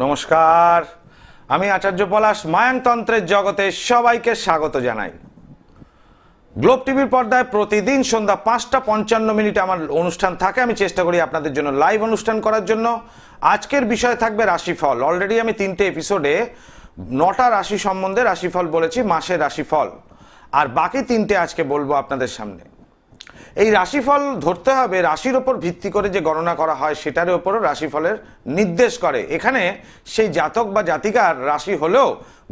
নমস্কার, আমি আচার্য পলাশ মায়ানতন্ত্রের জগতে সবাইকে স্বাগত জানাই। গ্লোব টিভির পর্দায় প্রতিদিন সন্ধ্যা 5:55 আমার অনুষ্ঠান থাকে। আমি চেষ্টা করি আপনাদের জন্য লাইভ অনুষ্ঠান করার জন্য। আজকের বিষয় থাকবে রাশিফল। অলরেডি আমি 3টে এপিসোডে 9টা রাশি সম্বন্ধে রাশিফল বলেছি, মাসের রাশিফল, আর বাকি 3টে আজকে বলবো আপনাদের সামনে। এই রাশিফল ধরতে হবে রাশির ওপর ভিত্তি করে যে গণনা করা হয় সেটার ওপরও রাশিফলের নির্দেশ করে। এখানে সেই জাতক বা জাতিকার রাশি হলেও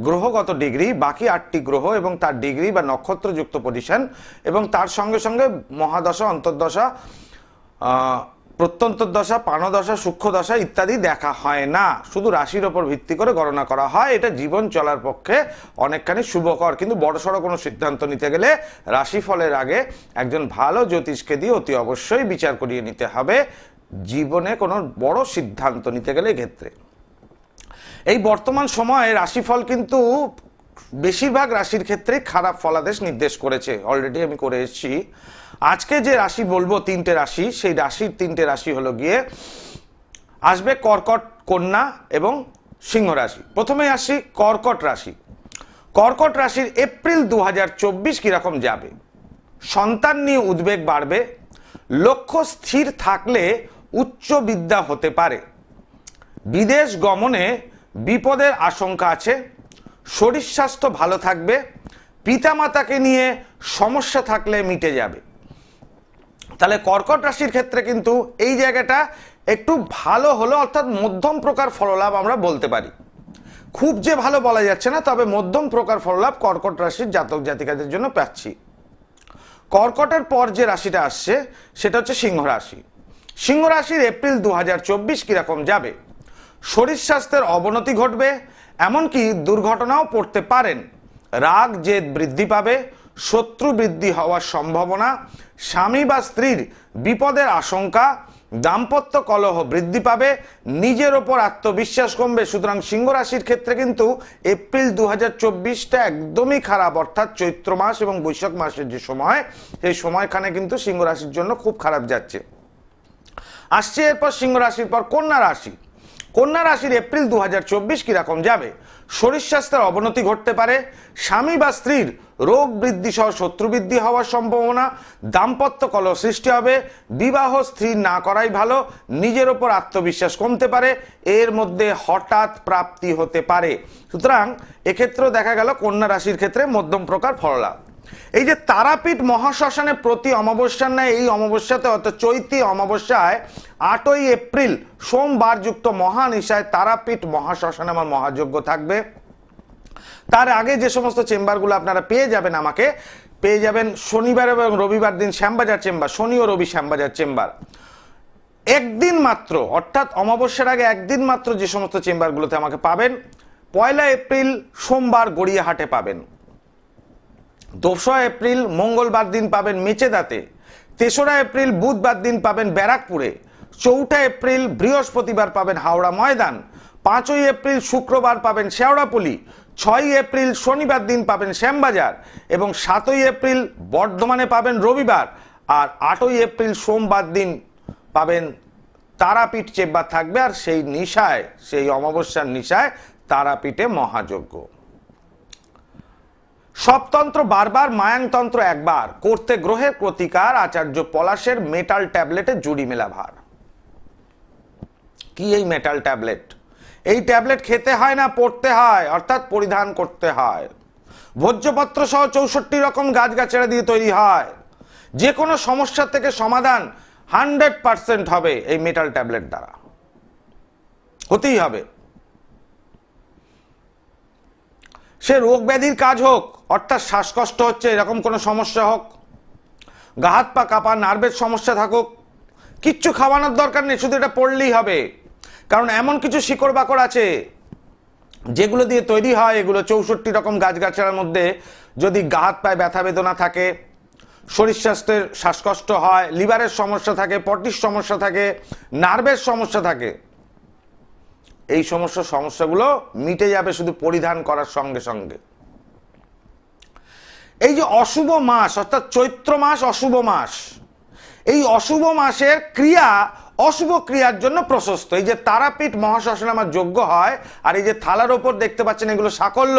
গ্রহগত ডিগ্রি, বাকি 8টি গ্রহ এবং তার ডিগ্রি বা নক্ষত্রযুক্ত পজিশন এবং তার সঙ্গে সঙ্গে মহাদশা, অন্তর্দশা, প্রত্যন্তর্দশা, পানদশা, সূক্ষ্মদশা ইত্যাদি দেখা হয় না। শুধু রাশির ওপর ভিত্তি করে গণনা করা হয়। এটা জীবন চলার পক্ষে অনেকখানি শুভকর, কিন্তু বড়সড় কোনো সিদ্ধান্ত নিতে গেলে রাশিফলের আগে একজন ভালো জ্যোতিষকে দিয়ে অতি অবশ্যই বিচার করিয়ে নিতে হবে জীবনে কোনো বড় সিদ্ধান্ত নিতে গেলে। ক্ষেত্রে এই বর্তমান সময়ে রাশিফল কিন্তু বেশিরভাগ রাশির ক্ষেত্রে খারাপ ফলাদেশ নির্দেশ করেছে। অলরেডি আমি করে এসেছি। আজকে যে রাশি বলবো 3টে রাশি, সেই রাশির 3টে রাশি হলো গিয়ে আসবে কর্কট, কন্যা এবং সিংহ রাশি। প্রথমে আসি কর্কট রাশি। কর্কট রাশির এপ্রিল 2024 কিরকম যাবে? সন্তান নিয়ে উদ্বেগ বাড়বে, লক্ষ্য স্থির থাকলে উচ্চ বিদ্যা হতে পারে, বিদেশ গমনে বিপদের আশঙ্কা আছে, শরীর স্বাস্থ্য ভালো থাকবে, পিতামাতাকে নিয়ে সমস্যা থাকলে মিটে যাবে। তাহলে কর্কট রাশির ক্ষেত্রে কিন্তু এই জায়গাটা একটু ভালো হলো, অর্থাৎ মধ্যম প্রকার ফললাভ আমরা বলতে পারি। খুব যে ভালো বলা যাচ্ছে না, তবে মধ্যম প্রকার ফললাভ কর্কট রাশির জাতক জাতিকাদের জন্য পাচ্ছি। কর্কটের পর যে রাশিটা আসছে সেটা হচ্ছে সিংহ রাশি। সিংহ রাশির এপ্রিল 2024 কিরকম যাবে? শরীর স্বাস্থ্যের অবনতি ঘটবে, এমনকি দুর্ঘটনাও পড়তে পারেন। রাগ জেদ বৃদ্ধি পাবে, শত্রু বৃদ্ধি হওয়ার সম্ভাবনা, স্বামী বা স্ত্রীর বিপদের আশঙ্কা, দাম্পত্য কলহ বৃদ্ধি পাবে, নিজের ওপর আত্মবিশ্বাস কমবে। সুতরাং সিংহ রাশির ক্ষেত্রে কিন্তু এপ্রিল 2024টা একদমই খারাপ, অর্থাৎ চৈত্র মাস এবং বৈশাখ মাসের যে সময়, সেই সময়খানে কিন্তু সিংহ রাশির জন্য খুব খারাপ যাচ্ছে। আসছে এরপর সিংহ রাশির পর কন্যা রাশি। কন্যা রাশির এপ্রিল 2024 কিরকম যাবে? শরীর স্বাস্থ্যের অবনতি ঘটতে পারে, স্বামী বা স্ত্রীর রোগ বৃদ্ধি সহ শত্রু বৃদ্ধি হওয়ার সম্ভাবনা, দাম্পত্য কলহ সৃষ্টি হবে, বিবাহ স্থির না করাই ভালো, নিজের ওপর আত্মবিশ্বাস কমতে পারে, এর মধ্যে হঠাৎ প্রাপ্তি হতে পারে। সুতরাং এক্ষেত্রেও দেখা গেল কন্যা রাশির ক্ষেত্রে মধ্যম প্রকার ফললাভ। এই যে তারাপীঠ মহাশ্মশানে প্রতি অমাবস্যার ন্যায় এই অমাবস্যাতে, অর্থাৎ চৈত্রী অমাবস্যায় 8ই এপ্রিল সোমবার যুক্ত মহানিশায় তারাপীঠ মহাশ্মশানে আমার মহাযজ্ঞ থাকবে। তার আগে যে সমস্ত চেম্বারগুলো আপনারা পেয়ে যাবেন, আমাকে পেয়ে যাবেন শনিবার এবং রবিবার দিন শ্যামবাজার চেম্বার, শনি ও রবি শ্যামবাজার চেম্বার। একদিন মাত্র, অর্থাৎ অমাবস্যার আগে একদিন মাত্র যে সমস্ত চেম্বারগুলোতে আমাকে পাবেন, 1 এপ্রিল সোমবার গড়িয়াহাটে পাবেন, 2 এপ্রিল মঙ্গলবার দিন পাবেন মেচেদাতে, 3 এপ্রিল বুধবার দিন পাবেন ব্যারাকপুরে, 4 এপ্রিল বৃহস্পতিবার পাবেন হাওড়া ময়দান, 5 এপ্রিল শুক্রবার পাবেন শেওড়াপল্লী, 6 এপ্রিল শনিবার দিন পাবেন শ্যামবাজার এবং 7 এপ্রিল বর্ধমানে পাবেন রবিবার, আর 8 এপ্রিল সোমবার দিন পাবেন তারাপীঠ চেম্বার থাকবে। আর সেই নিশায়, সেই অমাবস্যার নিশায় তারাপীঠে মহাযজ্ঞ। সবতন্ত্র বারবার, মায়ানতন্ত্র একবার, করতে গ্রহের প্রতিকার, আচার্য পলাশের মেটাল ট্যাবলেটে জুড়ি মেলা ভার। কি এই মেটাল ট্যাবলেট? এই ট্যাবলেট খেতে হয় না, পড়তে হয়, অর্থাৎ পরিধান করতে হয়। ভোজ্যপত্র সহ 64 রকম গাছগাছড়া দিয়ে তৈরি হয়। যে কোনো সমস্যা থেকে সমাধান 100% হবে এই মেটাল ট্যাবলেট দ্বারা, হতেই হবে। সে রোগ ব্যাধির কাজ হোক, অর্থাৎ শ্বাসকষ্ট হচ্ছে এরকম কোনো সমস্যা হোক, গা হাত পা কাঁপা, নার্ভের সমস্যা থাকুক, কিচ্ছু খাওয়ানোর দরকার নেই, শুধু এটা পড়লেই হবে। কারণ এমন কিছু শিকড় বাকড় আছে যেগুলো দিয়ে তৈরি হয় এগুলো। 64 রকম গাছগাছড়ার মধ্যে যদি গা হাত পায়ে ব্যথা বেদনা থাকে, শরীর স্বাস্থ্যের শ্বাসকষ্ট হয়, লিভারের সমস্যা থাকে, পটির সমস্যা থাকে, নার্ভের সমস্যা থাকে, এই সমস্যাগুলো মিটে যাবে শুধু পরিধান করার সঙ্গে সঙ্গে। এই যে অশুভ মাস, অর্থাৎ চৈত্র মাস অশুভ মাস, এই অশুভ মাসের ক্রিয়া অশুভ ক্রিয়ার জন্য প্রশস্ত। এই যে তারাপীঠ মহাশ্মশানে আমার যজ্ঞ হয়, আর এই যে থালার ওপর দেখতে পাচ্ছেন এগুলো সাকল্য।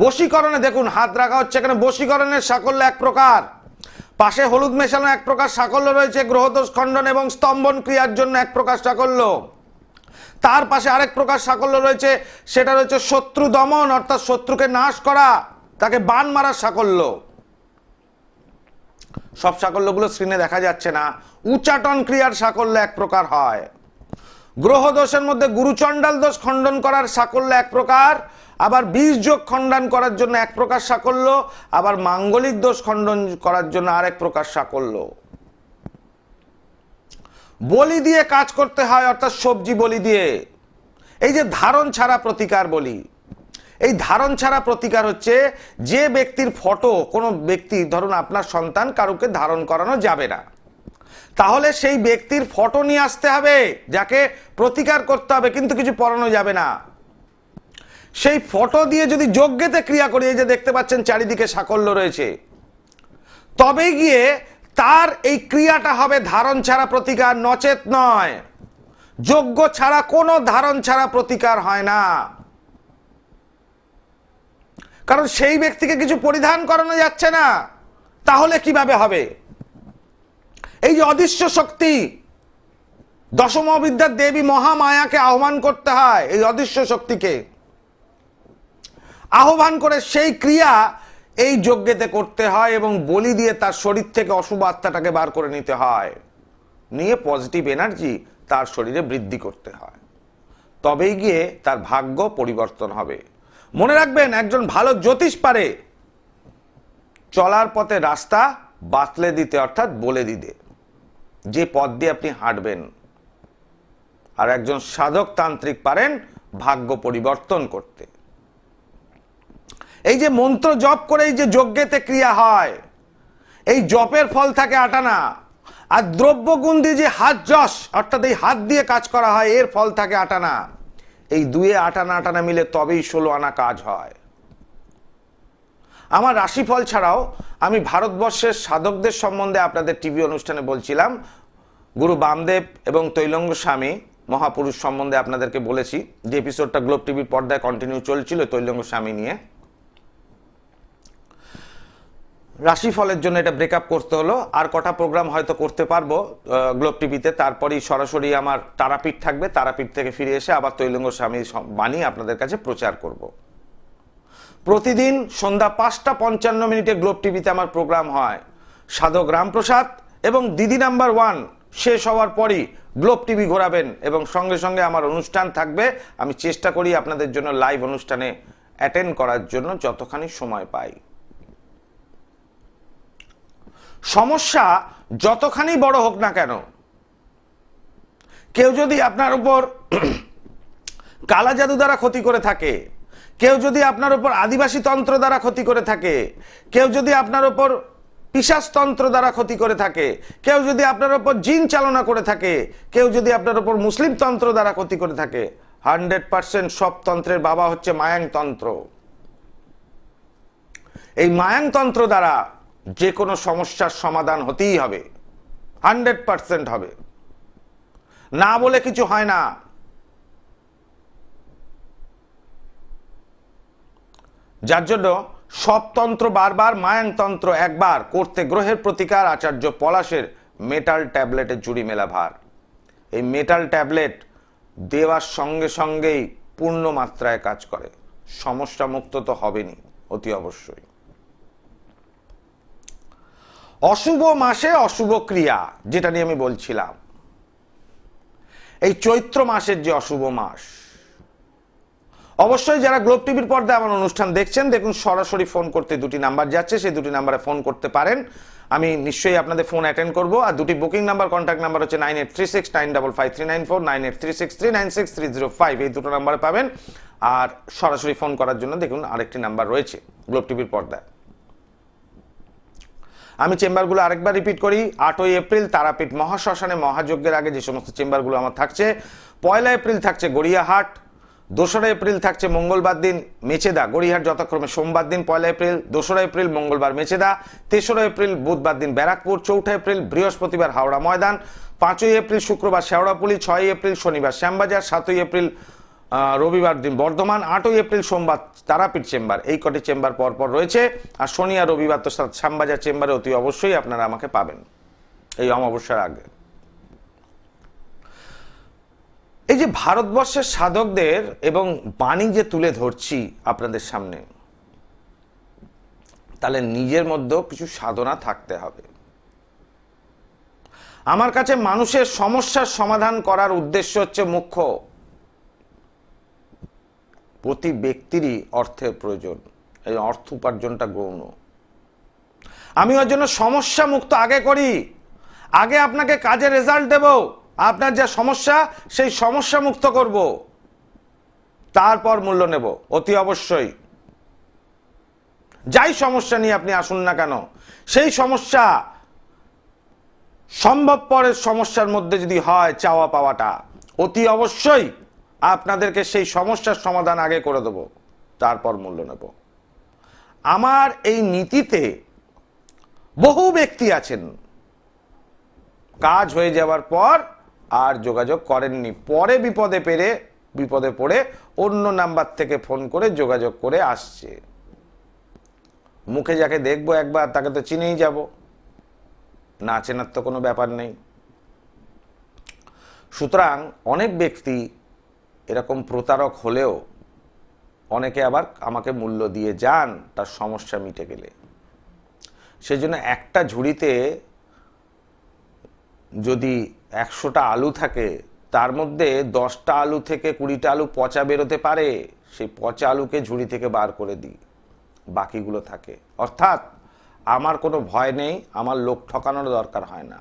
বশীকরণে দেখুন হাত রাখা হচ্ছে, এখানে বশীকরণের সাকল্য এক প্রকার, পাশে হলুদ মেশানো এক প্রকার সাকল্য রয়েছে গ্রহদোষ খণ্ডন এবং স্তম্ভন ক্রিয়ার জন্য এক প্রকার সাকল্য। তার পাশে আরেক প্রকার সাকল্য রয়েছে, সেটা রয়েছে শত্রু দমন, অর্থাৎ শত্রুকে নাশ করা, তাকে বান মারার সাকল্য। সব সাকল্যগুলো স্ক্রিনে দেখা যাচ্ছে না। উচ্চাটন ক্রিয়ার সাকল্য এক প্রকার হয়। গ্রহ দোষের মধ্যে গুরুচণ্ডাল দোষ খণ্ডন করার সাকল্য এক প্রকার, আবার বীজ যোগ খণ্ডন করার জন্য এক প্রকার সাকল্য, আবার মাঙ্গলিক দোষ খণ্ডন করার জন্য আরেক প্রকার সাকল্য। বলি দিয়ে কাজ করতে হয়, অর্থাৎ সবজি বলি দিয়ে। এই যে ধারণ ছাড়া প্রতিকার বলি, এই ধারণ ছাড়া প্রতিকার হচ্ছে যে ব্যক্তির ফটো, কোনো ব্যক্তি ধরুন আপনার সন্তান, কারুকে ধারণ করানো যাবে না, তাহলে সেই ব্যক্তির ফটো নিয়ে আসতে হবে, যাকে প্রতিকার করতে হবে, কিন্তু কিছু পড়ানো যাবে না। সেই ফটো দিয়ে যদি যজ্ঞেতে ক্রিয়া করি, এই যে দেখতে পাচ্ছেন চারিদিকে সাকল্য রয়েছে, তবে গিয়ে তার এই ক্রিয়াটা হবে ধারণ ছাড়া প্রতিকার, নচেত নয়। যজ্ঞ ছাড়া কোনো ধারণ ছাড়া প্রতিকার হয় না, কারণ সেই ব্যক্তিকে কিছু পরিধান করানো যাচ্ছে না, তাহলে কিভাবে হবে? এই যে অদৃশ্য শক্তি, দশম বিদ্যার দেবী মহামায়াকে আহ্বান করতে হয়, এই অদৃশ্য শক্তিকে আহ্বান করে সেই ক্রিয়া এই যজ্ঞেতে করতে হয়, এবং বলি দিয়ে তার শরীর থেকে অশুভ আত্মাটাকে বার করে নিতে হয়, নিয়ে পজিটিভ এনার্জি তার শরীরে বৃদ্ধি করতে হয়, তবেই গিয়ে তার ভাগ্য পরিবর্তন হবে। মনে রাখবেন, একজন ভালো জ্যোতিষ পারে চলার পথে রাস্তা বাতলে দিতে, অর্থাৎ বলে দিতে, যে পথ দিয়ে আপনি হাঁটবেন। আর একজন সাধক তান্ত্রিক পারেন ভাগ্য পরিবর্তন করতে। এই যে মন্ত্র জপ করে এই যে যজ্ঞেতে ক্রিয়া হয়, এই জপের ফল থাকে 8 আনা, আর দ্রব্যগুণ দিয়ে যে হাত যশ, অর্থাৎ এই হাত দিয়ে কাজ করা হয়, এর ফল থাকে 8 আনা। এই দুয়ে 8 আনা 8 আনা মিলে তবেই 16 আনা কাজ হয়। আমার রাশিফল ছাড়াও আমি ভারতবর্ষের সাধকদের সম্বন্ধে আপনাদের টিভি অনুষ্ঠানে বলছিলাম। গুরু বামদেব এবং তৈলঙ্গ স্বামী মহাপুরুষ সম্বন্ধে আপনাদেরকে বলেছি, যে এপিসোডটা গ্লোব টিভির পর্দায় কন্টিনিউ চলছিল তৈলঙ্গ স্বামী নিয়ে। রাশিফলের জন্য এটা ব্রেকআপ করতে হলো, আর কটা প্রোগ্রাম হয়তো করতে পারবো গ্লোব টিভিতে, তারপরেই সরাসরি আমার তারাপীঠ থাকবে, তারাপীঠ থেকে ফিরে এসে আবার তৈলঙ্গ স্বামী বাণী আপনাদের কাছে প্রচার করব। প্রতিদিন সন্ধ্যা 5টা 55 মিনিটে গ্লোব টিভিতে আমার প্রোগ্রাম হয়। সাধক রামপ্রসাদ এবং দিদি নাম্বার 1 শেষ হওয়ার পরই গ্লোব টিভি ঘোরাবেন, এবং সঙ্গে সঙ্গে আমার অনুষ্ঠান থাকবে। আমি চেষ্টা করি আপনাদের জন্য লাইভ অনুষ্ঠানে অ্যাটেন্ড করার জন্য যতখানি সময় পাই। সমস্যা যতখানি বড় হোক না কেন, কেউ যদি আপনার উপর কালা জাদু দ্বারা ক্ষতি করে থাকে, কেউ যদি আপনার উপর আদিবাসী তন্ত্র দ্বারা ক্ষতি করে থাকে, কেউ যদি আপনার উপর পিশাচ তন্ত্র দ্বারা ক্ষতি করে থাকে, কেউ যদি আপনার উপর জিন চালনা করে থাকে, কেউ যদি আপনার উপর মুসলিম তন্ত্র দ্বারা ক্ষতি করে থাকে, 100% সব তন্ত্রের বাবা হচ্ছে মায়াং তন্ত্র। এই মায়াং তন্ত্র দ্বারা যে কোনো সমস্যার সমাধান হতেই হবে, 100% হবে, না বলে কিছু হয় না। যার জন্য সব তন্ত্র বারবার, মায়াং তন্ত্র একবার করতে গ্রহের প্রতিকার আচার্য পলাশের মেটাল ট্যাবলেটে জুড়ি মেলা ভার। এই মেটাল ট্যাবলেট দেওয়ার সঙ্গে সঙ্গেই পূর্ণ মাত্রায় কাজ করে, সমস্যা মুক্ত তো হবেনি অতি অবশ্যই। অশুভ মাসে অশুভ ক্রিয়া, যেটা নিয়ে আমি বলছিলাম, এই চৈত্র মাসের যে অশুভ মাস, অবশ্যই যারা গ্লোব টিভির পর্দায় আমার অনুষ্ঠান দেখছেন, দেখুন সরাসরি ফোন করতে 2টি নাম্বার যাচ্ছে, সেই 2টি নাম্বারে ফোন করতে পারেন, আমি নিশ্চয়ই আপনাদের ফোন অ্যাটেন্ড করব। আর 2টি বুকিং নাম্বার, কন্ট্যাক্ট নাম্বার হচ্ছে 9836955394, 9836396305, এই 2টো নাম্বারে পাবেন। আর সরাসরি ফোন করার জন্য দেখুন আরেকটি নাম্বার রয়েছে গ্লোব টিভির পর্দায়। আমি চেম্বারগুলো আরেকবার রিপিট করি। 8ই এপ্রিল তারাপীঠ মহাশ্মশানে মহাযজ্ঞের আগে যে সমস্ত চেম্বারগুলো আমার থাকছে, 1 এপ্রিল থাকছে গড়িয়াহাট, 2রা এপ্রিল থাকছে মঙ্গলবার দিন মেচেদা গড়িয়াহাট, যথাক্রমে সোমবার দিন 1 এপ্রিল, 2রা এপ্রিল মঙ্গলবার মেচেদা, 3রা এপ্রিল বুধবার দিন ব্যারাকপুর, 4ঠা এপ্রিল বৃহস্পতিবার হাওড়া ময়দান, 5ই এপ্রিল শুক্রবার শেওড়াফুলি, 6ই এপ্রিল শনিবার শ্যামবাজার, 7ই এপ্রিল রবিবার দিন বর্ধমান, 8ই এপ্রিল সোমবার তারাপীঠ চেম্বার। এই কটি চেম্বার পরপর রয়েছে। আর শনি আর রবিবার তো শ্যামবাজার চেম্বারে অতি অবশ্যই আপনারা আমাকে পাবেন এই অমাবস্যার আগে। এই যে ভারতবর্ষের সাধকদের এবং বাণী যে তুলে ধরছি আপনাদের সামনে, তাহলে নিজের মধ্যেও কিছু সাধনা থাকতে হবে। আমার কাছে মানুষের সমস্যার সমাধান করার উদ্দেশ্য হচ্ছে মুখ্য। প্রতি ব্যক্তিরই অর্থের প্রয়োজন, এই অর্থ উপার্জনটা গৌণ। আমি ওর জন্য সমস্যা মুক্ত আগে করি, আগে আপনাকে কাজের রেজাল্ট দেব, আপনার যা সমস্যা সেই সমস্যা মুক্ত করব, তারপর মূল্য নেব অতি অবশ্যই। যাই সমস্যা নিয়ে আপনি আসুন না কেন, সেই সমস্যা সম্ভবপরের সমস্যার মধ্যে যদি হয় চাওয়া পাওয়াটা, অতি অবশ্যই আপনাদেরকে সেই সমস্যার সমাধান আগে করে দেব, তারপর মূল্য নেব। আমার এই নীতিতে বহু ব্যক্তি আছেন কাজ হয়ে যাওয়ার পর আর যোগাযোগ করেননি, পরে বিপদে পড়ে অন্য নাম্বার থেকে ফোন করে যোগাযোগ করে আসছে। মুখে যাকে দেখবো একবার তাকে তো চিনেই যাব, না চেনার তো কোনো ব্যাপার নেই। সুতরাং অনেক ব্যক্তি এরকম প্রতারক হলেও অনেকে আবার আমাকে মূল্য দিয়ে যান তার সমস্যা মিটে গেলে। সেই জন্য একটা ঝুড়িতে যদি 100টা আলু থাকে, তার মধ্যে 10টা আলু থেকে 20টা আলু পচা বেরোতে পারে, সেই পচা আলুকে ঝুড়ি থেকে বার করে দিই, বাকিগুলো থাকে। অর্থাৎ আমার কোনো ভয় নেই, আমার লোক ঠকানোর দরকার হয় না।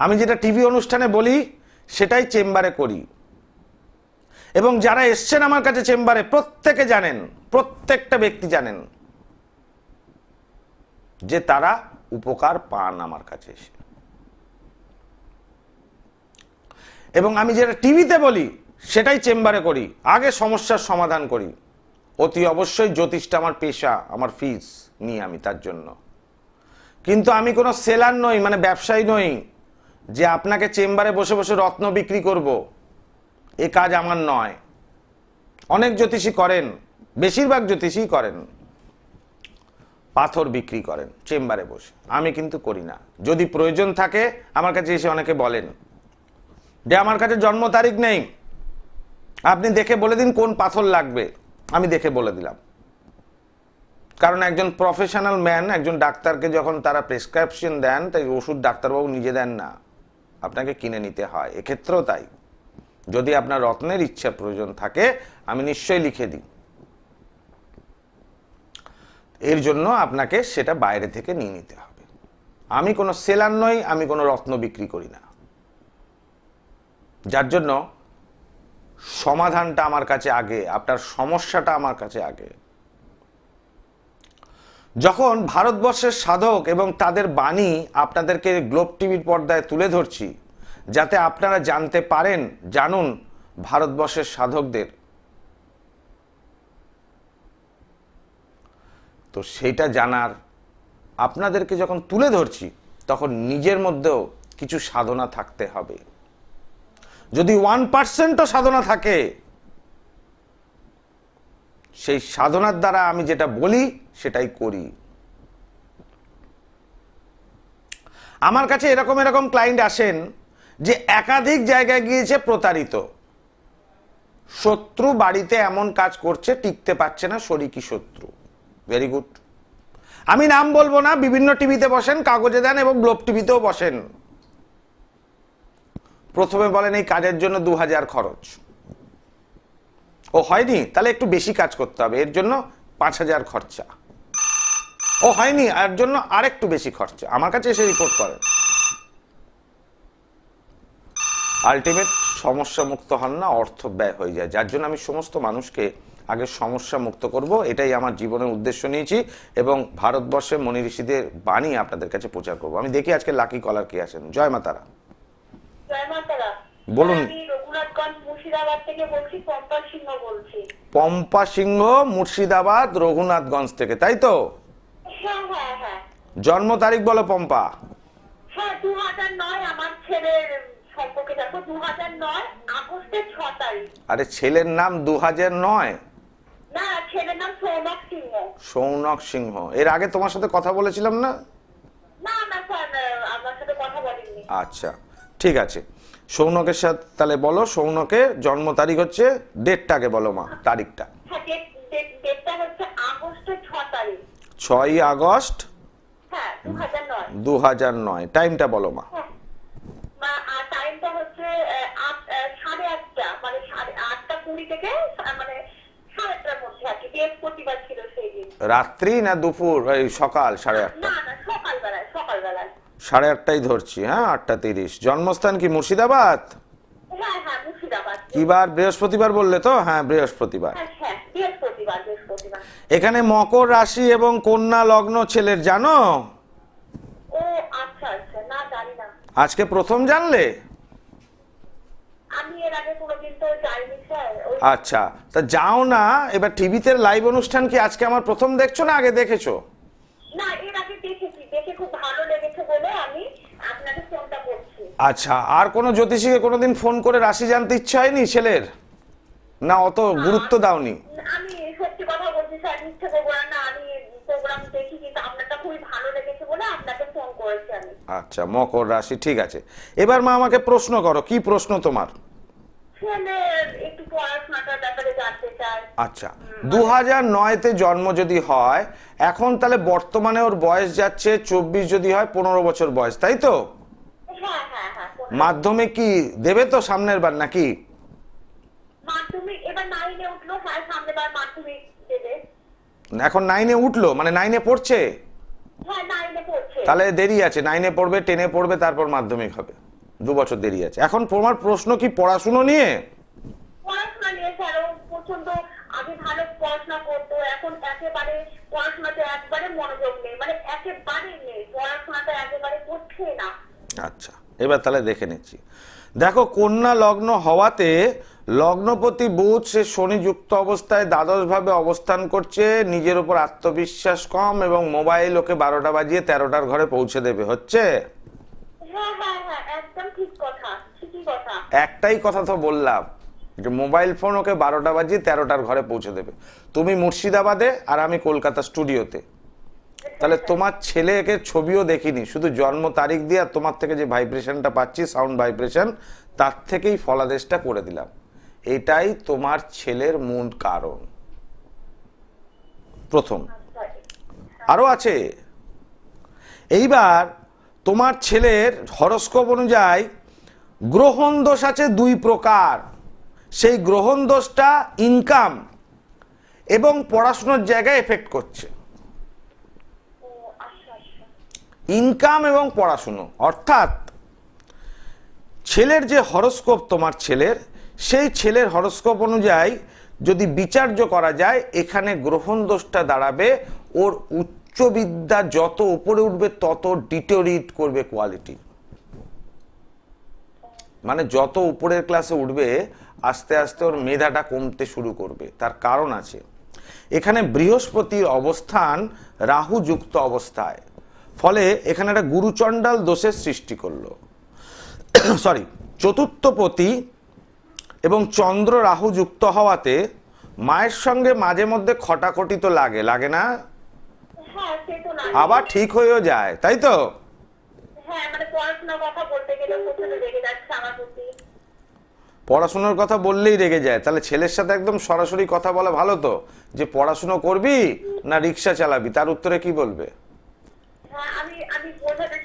আমি যেটা টিভি অনুষ্ঠানে বলি সেটাই চেম্বারে করি, এবং যারা এসছেন আমার কাছে চেম্বারে প্রত্যেকে জানেন, প্রত্যেকটা ব্যক্তি জানেন যে তারা উপকার পান আমার কাছে এসে। এবং আমি যেটা টিভিতে বলি সেটাই চেম্বারে করি, আগে সমস্যার সমাধান করি। অতি অবশ্যই জ্যোতিষটা আমার পেশা, আমার ফিস নিই আমি তার জন্য। কিন্তু আমি কোনো সেলার নই, মানে ব্যবসায়ী নই যে আপনাকে চেম্বারে বসে বসে রত্ন বিক্রি করব, এ কাজ আমার নয়। অনেক জ্যোতিষী করেন, বেশিরভাগ জ্যোতিষী করেন, পাথর বিক্রি করেন চেম্বারে বসে, আমি কিন্তু করি না। যদি প্রয়োজন থাকে আমার কাছে এসে অনেকে বলেন যে আমার কাছে জন্ম তারিখ নেই, আপনি দেখে বলে দিন কোন পাথর লাগবে, আমি দেখে বলে দিলাম। কারণ একজন প্রফেশনাল ম্যান, একজন ডাক্তারকে যখন তারা প্রেসক্রিপশন দেন, তাই ওষুধ ডাক্তারবাবু নিজে দেন না, আপনাকে কিনে নিতে হয়। এক্ষেত্রেও তাই, যদি আপনার রত্নের ইচ্ছা প্রয়োজন থাকে আমি নিশ্চয়ই লিখে দিই, এর জন্য আপনাকে সেটা বাইরে থেকে নিয়ে নিতে হবে। আমি কোনো সেলার নই, আমি কোনো রত্ন বিক্রি করি না, যার জন্য সমাধানটা আমার কাছে আগে, আপনার সমস্যাটা আমার কাছে আগে। যখন ভারতবর্ষের সাধক এবং তাদের বাণী আপনাদেরকে গ্লোব টিভির পর্দায় তুলে ধরছি, যাতে আপনারা জানতে পারেন, জানুন ভারতবর্ষের সাধকদের, তো সেইটা জানার আপনাদেরকে যখন তুলে ধরছি তখন নিজের মধ্যেও কিছু সাধনা থাকতে হবে। যদি 1%ও সাধনা থাকে, সেই সাধনার দ্বারা আমি যেটা বলি সেটাই করি। আমার কাছে এরকম এরকম ক্লায়েন্ট আসেন যে একাধিক জায়গায় গিয়েছে, প্রতারিত, শত্রু বাড়িতে এমন কাজ করছে টিকতে পারছে না, শরিকি শত্রু। ভেরি গুড, আমি নাম বলবো না, বিভিন্ন টিভিতে বসেন, কাগজে দেন এবং গ্লোব টিভিতেও বসেন। প্রথমে বলেন এই কাজের জন্য 2000 খরচ, ও হয়নি তাহলে একটু বেশি কাজ করতে হবে, এর জন্য 5000 খরচা, ও হয়নি এর জন্য আরেকটু বেশি খরচা। আমার কাছে এসে রিপোর্ট করেন, আলটিমেট সমস্যা মুক্ত হন না, অর্থ ব্যয় হয়ে যায়। যার জন্য আমি সমস্ত মানুষকে আগে সমস্যা মুক্ত করব, এটাই আমার জীবনের উদ্দেশ্য নিয়েছি, এবং ভারতবর্ষের মনি ঋষিদের বাণী আপনাদের কাছে প্রচার করব। আমি দেখি আজকে লাকি কলার কে আছেন। জয় মাতারা। বলুন। পম্পা সিংহ, মুর্শিদাবাদ রঘুনাথগঞ্জ থেকে, তাই তো? জন্ম তারিখ বলো পম্পা। হ্যাঁ 2009 আমার ছেলের সম্পর্কে দেখো 2009 আগস্টের 6 তারিখ। আরে ছেলের নাম 2009? না ছেলের নাম সৌনক সিংহ। সৌনক সিংহ। এর আগে তোমার সাথে কথা বলেছিলাম না? না না স্যার আমার সাথে কথা বলেননি। আচ্ছা ঠিক আছে, সৌনকের সাথে তাহলে বলো, সৌনকের জন্ম তারিখ হচ্ছে, ডেটটাকে বলো মা, তারিখটা। হ্যাঁ ডেটটা হচ্ছে আগস্টের 6 তারিখ। 6ই আগস্ট হ্যাঁ 2009। 2009। টাইমটা বলো মা। হ্যাঁ আর টাইমটা হচ্ছে 8:30 মানে 8:20 থেকে মানে 8:30টার মধ্যে আর কি, বৃহস্পতিবার ছিল সেই দিন। রাত্রি না দুপুর, এই সকাল 8:30? না না সকালবেলায়। 8:30টাই ধরছি, হ্যাঁ 8:30। জন্মস্থান কি মুর্শিদাবাদ? হ্যাঁ হ্যাঁ মুর্শিদাবাদ। কি বার? বৃহস্পতিবার বললে তো? হ্যাঁ বৃহস্পতিবার। হ্যাঁ বৃহস্পতিবার। এখানে মকর রাশি এবং কন্যা লগ্ন ছেলের, জানো? ও আচ্ছা না জানি না। আজকে প্রথম জানলে? আমি এর আগে কোনোদিন তো যাইনি স্যার। আচ্ছা তা যাও না, এবার টিভিতে লাইভ অনুষ্ঠান কি আজকে আমার প্রথম দেখছো না আগে দেখেছো? না এর আগে দেখেছি, দেখে খুব ভালো লেগেছে বলে আমি আপনাকে ফোনটা করছি। আচ্ছা, আর কোনো জ্যোতিষীকে কোনোদিন ফোন করে রাশি জানতে ইচ্ছা হয়নি ছেলের? না অত গুরুত্ব দাওনি? আমি সত্যি কথা বলছি স্যার, মিথ্যে বলবো না, আমি প্রোগ্রাম দেখি কিন্তু আপনারটা খুবই ভালো লেগেছে বলে আপনাকে ফোন করেছি আমি। আচ্ছা মকর রাশি, ঠিক আছে। এবার মা আমাকে প্রশ্ন করো, কি প্রশ্ন তোমার? ছেলের একটু পড়াশোনাটার ব্যাপারে জানতে চাই। আচ্ছা 2009-তে জন্ম যদি হয়, এখন তাহলে বর্তমানে ওর বয়স যাচ্ছে 24, যদি হয় 15 বছর বয়স, তাই তো? হ্যাঁ মাধ্যমিক কি দেবে তো সামনের বার নাকি? মাধ্যমিক এবার 9-এ উঠলো, হ্যাঁ সামনের বার মাধ্যমিক দেবে। এখন 9-এ উঠলো, মানে 9-এ পড়ছে? হ্যাঁ 9-এ পড়ছে। তাহলে দেরি আছে, 9-এ পড়বে, 10-এ পড়বে, তারপর মাধ্যমিক হবে, 2 বছর দেরি আছে। এখন তোমার প্রশ্ন কি পড়াশুনো নিয়ে? পড়াশোনা নিয়ে স্যার, ও প্রচন্ড আগে ভালো পড়াশোনা করতো, এখন একেবারে পড়াশোনাতে একবারে মনোযোগ নেই, মানে একেবারে নেই, পড়াশোনাটা একেবারে করছে না। আচ্ছা এবার তাহলে দেখে নিচ্ছি। দেখো কন্যা লগ্ন হওয়াতে লগ্নপতি বুধ সে শনিযুক্ত অবস্থায় দ্বাদশ ভাবে অবস্থান করছে, নিজের উপর আত্মবিশ্বাস কম এবং মোবাইল ওকে 12টা বাজিয়ে 13টার ঘরে পৌঁছে দেবে, হচ্ছে? হ্যাঁ একদম ঠিক কথা, ঠিকই কথা। একটাই কথা তো বললাম, যে মোবাইল ফোন ওকে 12টা বাজিয়ে 13টার ঘরে পৌঁছে দেবে। তুমি মুর্শিদাবাদে আর আমি কলকাতা স্টুডিওতে। তাহলে তোমার ছেলেকে ছবিও দেখিনি, শুধু জন্ম তারিখ দিয়ে আর তোমার থেকে যে ভাইব্রেশনটা পাচ্ছি, সাউন্ড ভাইব্রেশন, তার থেকেই ফলাদেশটা করে দিলাম। এটাই তোমার ছেলের মূল কারণ, প্রথম। আরো আছে। এইবার তোমার ছেলের হরস্কোপ অনুযায়ী গ্রহণ দোষ আছে 2 প্রকার। সেই গ্রহণ দোষটা ইনকাম এবং পড়াশোনার জায়গায় এফেক্ট করছে। ইনকাম এবং পড়াশুনো, অর্থাৎ ছেলের যে হরস্কোপ তোমার ছেলের, সেই ছেলের হরস্কোপ অনুযায়ী যদি বিচার্য করা যায়, এখানে গ্রহণ দোষটা দাঁড়াবে ওর উচ্চবিদ্যা যত উপরে উঠবে তত ডিটোরিয়েট করবে কোয়ালিটি। মানে যত উপরের ক্লাসে উঠবে আস্তে আস্তে ওর মেধাটা কমতে শুরু করবে। তার কারণ আছে, এখানে বৃহস্পতির অবস্থান রাহু যুক্ত অবস্থায়, ফলে এখানে একটা গুরুচণ্ডাল দোষের সৃষ্টি করলো। সরি, চতুর্থপতি এবং চন্দ্র রাহু যুক্ত হওয়াতে মায়ের সঙ্গে মাঝে মধ্যে খটাখটি তো লাগে, লাগে না? আবার ঠিক হয়েও যায়, তাই তো? পড়াশোনার কথা বললেই রেগে যায়। তাহলে ছেলের সাথে একদম সরাসরি কথা বলা ভালো তো, যে পড়াশোনা করবি না রিক্সা চালাবি, তার উত্তরে কি বলবে? আমি বোঝাতে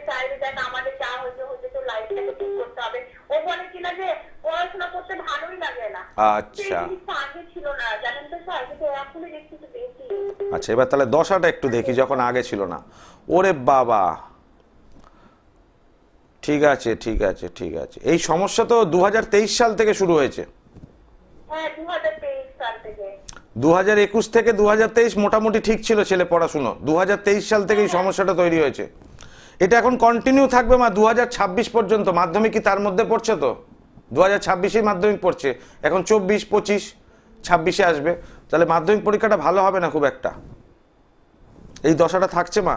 চাই যে আমাদের যা হয়েছে তো লাইফটাকে ঠিক করতে হবে। ও বলে কিনা যে পড়াশোনা করতে ভালোই লাগে না। আচ্ছা আগে ছিল না জানেন তো স্যার, কিন্তু এখন দেখছি তো বেশি। আচ্ছা এবার তাহলে দশাটা একটু দেখি, যখন আগে ছিল না। ওরে বাবা, ঠিক আছে ঠিক আছে ঠিক আছে। এই সমস্যা তো 2023 সাল থেকে শুরু হয়েছে। হ্যাঁ 2023 সাল থেকে। 2021 থেকে 2023 মোটামুটি ঠিক ছিল ছেলে পড়াশুনো, 2023 সাল থেকে এই সমস্যাটা তৈরি হয়েছে। এটা এখন কন্টিনিউ থাকবে মা 2026 পর্যন্ত। মাধ্যমিক কি তার মধ্যে পড়ছে? তো 2026-এই মাধ্যমিক পড়ছে, এখন 24, 25, 26-এ আসবে। তাহলে মাধ্যমিক পরীক্ষাটা ভালো হবে না খুব একটা, এই দশাটা থাকছে মা।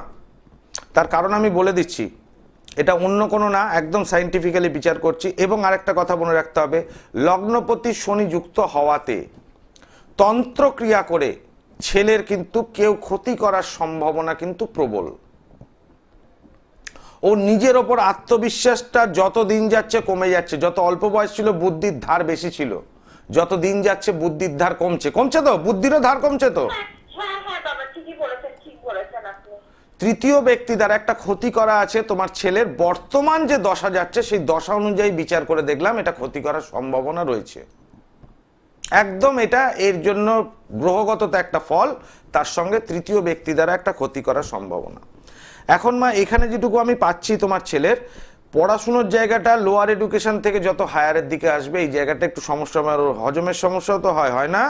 তার কারণ আমি বলে দিচ্ছি, এটা অন্য কোনো না, একদম সাইন্টিফিক্যালি বিচার করছি। এবং আরেকটা কথা মনে রাখতে হবে, লগ্নপতি শনি যুক্ত হওয়াতে তন্ত্রক্রিয়া করে ছেলের কিন্তু কেউ ক্ষতি করার সম্ভাবনা কিন্তু প্রবল। ও নিজের ওপর আত্মবিশ্বাসটা যত দিন যাচ্ছে কমে যাচ্ছে। যত অল্প বয়স ছিল বুদ্ধির ধার বেশি ছিল, যত দিন যাচ্ছে বুদ্ধির ধার কমছে। কমছে তো, বুদ্ধিরও ধার কমছে তো। হ্যাঁ হ্যাঁ বাবা, ঠিকই বলেছেন, ঠিক বলেছেন আপনি। তৃতীয় ব্যক্তি দ্বারা একটা ক্ষতি করা আছে তোমার ছেলের। বর্তমান যে দশা যাচ্ছে সেই দশা অনুযায়ী বিচার করে দেখলাম এটা ক্ষতি করার সম্ভাবনা রয়েছে একদম। এটা এর জন্য গ্রহগত তো একটা ফল, তার সঙ্গে তৃতীয় ব্যক্তি দ্বারা একটা ক্ষতি করার সম্ভাবনা। এখন মা এখানে যেটুকু আমি পাচ্ছি তোমার ছেলের পড়াশুনোর জায়গাটা লোয়ার এডুকেশন থেকে যত হায়ারের দিকে আসবে এই জায়গাটা একটু সমস্যা, আমার হজমের সমস্যাও তো হয় না?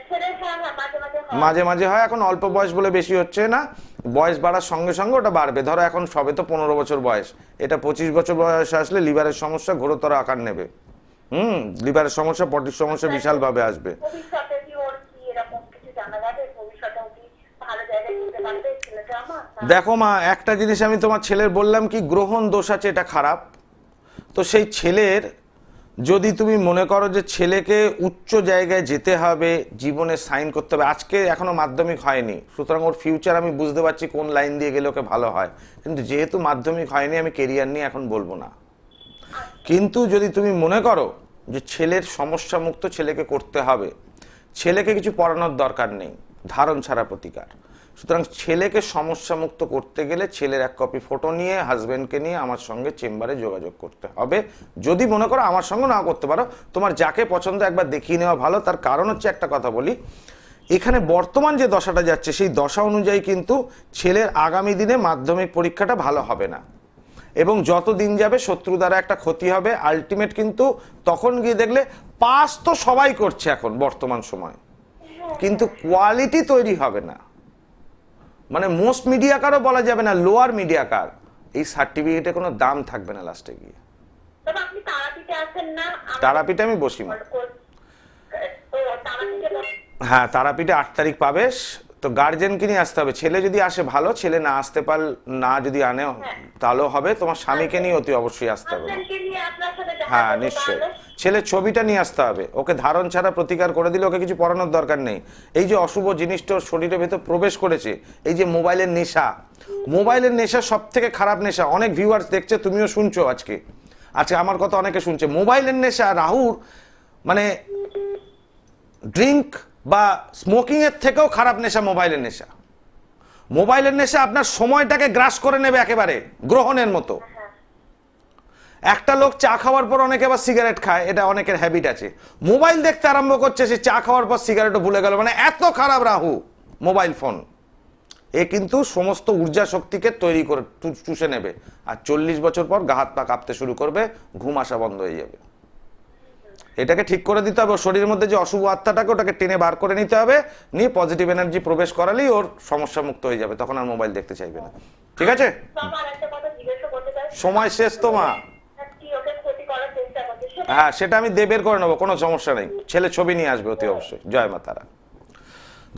ছেলে হ্যাঁ হ্যাঁ মাঝে মাঝে হয়। মাঝে মাঝে হয়। এখন অল্প বয়স বলে বেশি হচ্ছে না, বয়স বাড়ার সঙ্গে সঙ্গে ওটা বাড়বে। ধরো এখন সবে তো 15 বছর বয়স, এটা 25 বছর বয়স আসলে লিভারের সমস্যা ঘোরতর আকার নেবে। লিভারের সমস্যা, পটির সমস্যা বিশালভাবে আসবে। ভবিষ্যতে কি ওর কি এরকম কিছু জানা যাবে? ভবিষ্যতে ও কি ভালো জায়গায় যেতে পারবে ছেলেটা আমার? দেখো মা, একটা জিনিস আমি তোমার ছেলের বললাম কি, গ্রহণ দোষ আছে, এটা খারাপ। তো সেই ছেলের যদি তুমি মনে করো যে ছেলেকে উচ্চ জায়গায় যেতে হবে, জীবনে সাইন করতে হবে, আজকে এখনো মাধ্যমিক হয়নি, সুতরাং ওর ফিউচার আমি বুঝতে পারছি কোন লাইন দিয়ে গেলে ওকে ভালো হয়। কিন্তু যেহেতু মাধ্যমিক হয়নি আমি কেরিয়ার নিয়ে এখন বলবো না। কিন্তু যদি তুমি মনে করো যে ছেলের সমস্যা মুক্ত ছেলেকে করতে হবে, ছেলেকে কিছু পড়ানোর দরকার নেই, ধারণ ছাড়া প্রতিকার। সুতরাং ছেলেকে সমস্যা মুক্ত করতে গেলে ছেলের এক কপি ফটো নিয়ে হাজবেন্ডকে নিয়ে আমার সঙ্গে চেম্বারে যোগাযোগ করতে হবে। যদি মনে করো আমার সঙ্গে নাও করতে পারো, তোমার যাকে পছন্দ একবার দেখিয়ে নেওয়া ভালো। তার কারণ হচ্ছে, একটা কথা বলি, এখানে বর্তমান যে দশাটা যাচ্ছে সেই দশা অনুযায়ী কিন্তু ছেলের আগামী দিনে মাধ্যমিক পরীক্ষাটা ভালো হবে না, এবং যত দিন যাবে শত্রু দ্বারা একটা ক্ষতি হবে। আলটিমেট কিন্তু তখন গিয়ে দেখলে পাস তো সবাই করছে এখন বর্তমান সময়, কিন্তু কোয়ালিটি তৈরি হবে না। মানে মোস্ট মিডিয়াকারও বলা যাবে না, লোয়ার মিডিয়াকার। এই সার্টিফিকেটে কোনো দাম থাকবে না লাস্টে গিয়ে। তবে আপনি তারাপীঠে আছেন না? তারাপীঠে আমি বসি মা। তো তারাপীঠে হ্যাঁ, তারাপীঠে 8 তারিখ পাবে। তো গার্জেনকে নিয়ে আসতে হবে। ছেলে যদি আসে ভালো, ছেলে না আসতে পার না যদি আনে তাহলেও হবে। তোমার স্বামীকে নিয়ে অতি অবশ্যই আসতে হবে। হাজবেন্ডকে নিয়ে আপনার সাথে দেখা হ্যাঁ করবো নিশ্চয়ই, তাহলে? ছেলের ছবিটা নিয়ে আসতে হবে। ওকে ধারণ ছাড়া প্রতিকার করে দিলে ওকে কিছু পড়ানোর দরকার নেই। এই যে অশুভ জিনিসটা ওর শরীরের ভেতর প্রবেশ করেছে, এই যে মোবাইলের নেশা, মোবাইলের নেশা সব থেকে খারাপ নেশা। অনেক ভিউয়ার্স দেখছে, তুমিও শুনছো আজকে আমার কথা অনেকে শুনছে। মোবাইলের নেশা রাহুর মানে ড্রিঙ্ক বা স্মোকিং এর থেকেও খারাপ নেশা মোবাইলের নেশা। মোবাইলের নেশা আপনার সময়টাকে গ্রাস করে নেবে একেবারে গ্রহণের মতো। একটা লোক চা খাওয়ার পর অনেকে আবার সিগারেট খায়, এটা অনেকের হ্যাবিট আছে। মোবাইল দেখতে আরম্ভ করছে, সে চা খাওয়ার পর সিগারেটও ভুলে গেল। মানে এত খারাপ রাহু মোবাইল ফোন। এ কিন্তু সমস্ত ঊর্জা শক্তিকে তৈরি করে চুষে নেবে, আর 40 বছর পর গা হাত পা কাঁপতে শুরু করবে, ঘুম আসা বন্ধ হয়ে যাবে। এটাকে ঠিক করে দিতে হবে। শরীরের মধ্যে যে অশুভ আত্মাটাকে ওটাকে টেনে বার করে নিতে হবে, নিয়ে পজিটিভ এনার্জি প্রবেশ করালেই ওর সমস্যা মুক্ত হয়ে যাবে, তখন আর মোবাইল দেখতে চাইবে না। ঠিক আছে? বাবা আরেকটা কথা জিজ্ঞাসা করতে চাই। সময় শেষ তো মা। কি ওকে ক্ষতি করার চেষ্টা করছে? হ্যাঁ, সেটা আমি বের করে নেবো, কোনো সমস্যা নেই। ছেলে ছবি নিয়ে আসবে অতি অবশ্যই। জয় মা তারা।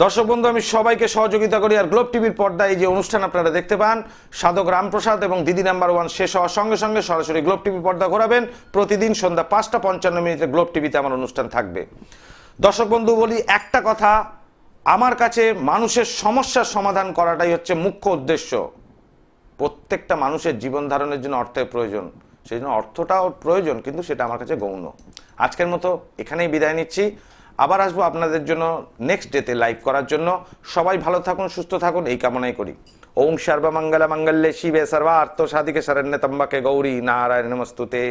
দর্শক বন্ধু, আমি সবাইকে সহযোগিতা করি। আর গ্লোব টিভির পর্দায় এই যে অনুষ্ঠান আপনারা দেখতে পান, সাধক রামপ্রসাদ এবং দিদি নাম্বার 1 শেষ হওয়ার সঙ্গে সঙ্গে সরাসরি গ্লোব টিভি পর্দা ঘোরাবেন। প্রতিদিন সন্ধ্যা 5:55 গ্লোব টিভিতে আমার অনুষ্ঠান থাকবে। দর্শক বন্ধু বলি একটা কথা, আমার কাছে মানুষের সমস্যার সমাধান করাটাই হচ্ছে মুখ্য উদ্দেশ্য। প্রত্যেকটা মানুষের জীবন ধারণের জন্য অর্থের প্রয়োজন, সেই জন্য অর্থটাও প্রয়োজন, কিন্তু সেটা আমার কাছে গৌণ। আজকের মতো এখানেই বিদায় নিচ্ছি। আবার আসবো আপনাদের জন্য নেক্সট ডেতে লাইভ করার জন্য। সবাই ভালো থাকুন, সুস্থ থাকুন, এই কামনাই করি। ওং সর্বমঙ্গল মঙ্গলে শিবে সর্বার্থ সাধিকে শরণ্যে ত্র্যম্বকে গৌরী নারায়ণ নমস্তুতে।